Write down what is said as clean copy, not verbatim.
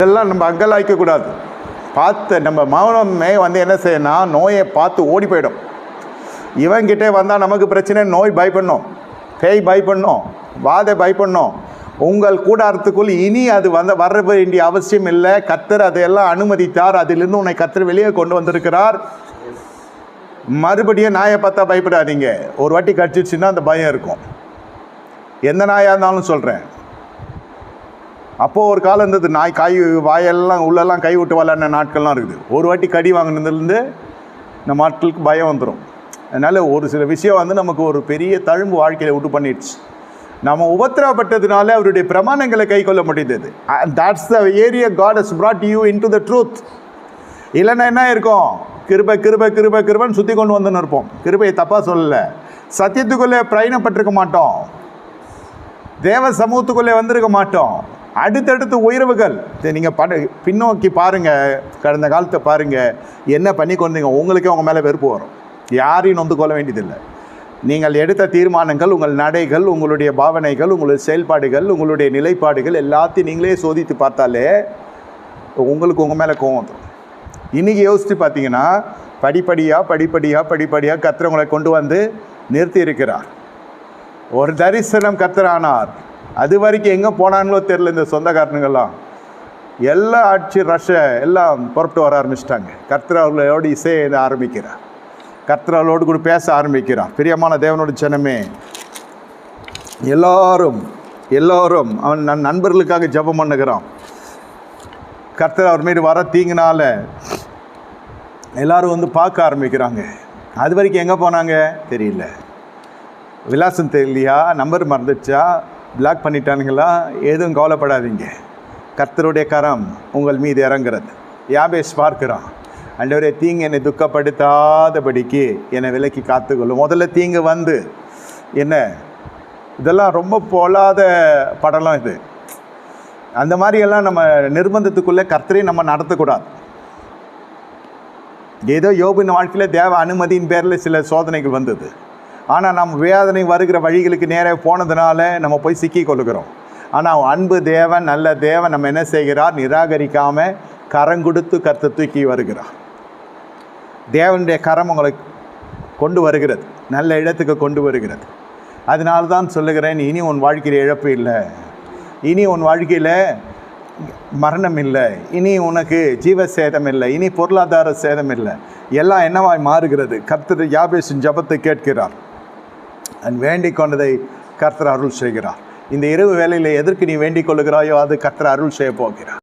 இதெல்லாம் நம்ம அங்கலாய்க்கக்கூடாது. பார்த்து நம்ம மௌனமே என்ன செய்யணும், நோயை பார்த்து ஓடி போயிடும். இவங்கிட்டே வந்தால் நமக்கு பிரச்சனை, நோய் பயப்படணும், பேய் பயப்படணும், வாதை பயப்படணும். உங்கள் கூடாரத்துக்குள் இனி அது வர வேண்டிய அவசியம் இல்லை. கர்த்தர் அதையெல்லாம் அனுமதித்தார். அதிலிருந்து உன்னை கர்த்தர் வெளியே கொண்டு வந்திருக்கிறார். மறுபடியும் நாயை பார்த்தா பயப்படாதீங்க. ஒரு வாட்டி கடிச்சிச்சுன்னா அந்த பயம் இருக்கும். எந்த நாயாக இருந்தாலும் சொல்கிறேன். அப்போது ஒரு காலம் இருந்தது, நாய் வாயெல்லாம் உள்ளெல்லாம் கை விட்டு விளாட்ன நாட்கள்லாம் இருக்குது. ஒரு வாட்டி கடி வாங்கினதுலேருந்து நம்ம ஆட்களுக்கு பயம் வந்துடும். அதனால் ஒரு சில விஷயம் நமக்கு ஒரு பெரிய தழும்பு வாழ்க்கையில் விட்டு பண்ணிடுச்சு. நம்ம உபத்திரப்பட்டதுனால அவருடைய பிரமாணங்களை கை கொள்ள முடிந்தது. That's the area God has brought you into the truth. இல்லைன்னா என்ன இருக்கும், கிருபை கிருபை கிருபை கிருபைன்னு சுற்றி கொண்டு வந்துன்னு இருப்போம். கிருபையை தப்பாக சொல்லலை, சத்தியத்துக்குள்ளே பிரயணப்பட்டிருக்க மாட்டோம், தேவ சமூகத்துக்குள்ளே வந்திருக்க மாட்டோம். அடுத்தடுத்து உயர்வுகள் நீங்கள் பின்னோக்கி பாருங்கள், கடந்த காலத்தை பாருங்கள், என்ன பண்ணி கொண்டீங்க. உங்களுக்கே உங்கள் மேலே வெறுப்பு வரும். யாரையும் நொந்து கொள்ள வேண்டியதில்லை. நீங்கள் எடுத்த தீர்மானங்கள், உங்கள் நடைகள், உங்களுடைய பாவனைகள், உங்களுடைய செயல்பாடுகள், உங்களுடைய நிலைப்பாடுகள் எல்லாத்தையும் நீங்களே சோதித்து பார்த்தாலே உங்களுக்கு உங்கள் மேலே கோவம் வந்துடும். இன்றைக்கி யோசித்து பார்த்தீங்கன்னா படிப்படியாக கர்த்தர் கொண்டு வந்து நிறுத்தி இருக்கிறார். ஒரு தரிசனம் கர்த்தரானார். அது வரைக்கும் எங்கே போனாங்களோ தெரில. இந்த சொந்தக்காரனுங்கள்லாம் எல்லா ரஷ்யா எல்லாம் புறப்பட்டு வர ஆரம்பிச்சிட்டாங்க. கர்த்தர் அவர்களோடு இசையை ஆரம்பிக்கிறார். கர்த்தர் அவர்களோடு கூட பேச ஆரம்பிக்கிறார். பிரியமான தேவனோட ஜனமே, எல்லோரும் அவன் நண்பர்களுக்காக ஜெபம் பண்ணுகிறான். கர்த்தர் அவர் மீது வர தீங்கினால எல்லோரும் பார்க்க ஆரம்பிக்கிறாங்க. அது வரைக்கும் எங்கே போனாங்க தெரியல. விலாசம் தெரியலையா, நம்பர் மறந்துச்சா, பிளாக் பண்ணிட்டானுங்களா, எதுவும் கவலைப்படாதீங்க. கர்த்தருடைய கரம் உங்கள் மீது இறங்குறது. யாபேஸ் பார்க்கிறான், ஆண்டவரே தீங்கு என்னை துக்கப்படுத்தாதபடிக்கு என்னை விலக்கி காத்துக்கொள்ளும். முதல்ல தீங்கு என்ன இதெல்லாம் ரொம்ப பொல்லாத படலாம் இது. அந்த மாதிரியெல்லாம் நம்ம நிர்பந்தத்துக்குள்ளே கர்த்தரையும் நம்ம நடத்தக்கூடாது. ஏதோ யோபின் வாழ்க்கையில் தேவ அனுமதியின் பேரில் சில சோதனைகள் வந்தது. ஆனால் நம்ம வேதனை வருகிற வழிகளுக்கு நேராக போனதுனால நம்ம போய் சிக்கி கொள்ளுகிறோம். ஆனால் அன்பு தேவன், நல்ல தேவன் நம்ம என்ன செய்கிறார், நிராகரிக்காமல் கரம் கொடுத்து கர்த்தர் தூக்கி வருகிறார். தேவனுடைய கரம் உங்களை கொண்டு வருகிறது, நல்ல இடத்துக்கு கொண்டு வருகிறது. அதனால தான் சொல்லுகிறேன், இனி உன் வாழ்க்கையில் இழப்பு இல்லை, இனி உன் வாழ்க்கையில் மரணம் இல்லை, இனி உனக்கு ஜீவ சேதம் இல்லை, இனி பொருளாதார சேதம் இல்லை. எல்லாம் என்னவாய் மாறுகிறது. கர்த்தர் யாபேசின் ஜபத்தை கேட்கிறார். வேண்டிக் கொண்டதை கர்த்தர் அருள் செய்கிறார். இந்த இரவு வேளையில் எதற்கு நீ வேண்டிக் கொள்ளுகிறாயோ அது கர்த்தர் அருள் செய்ய போகிறார்.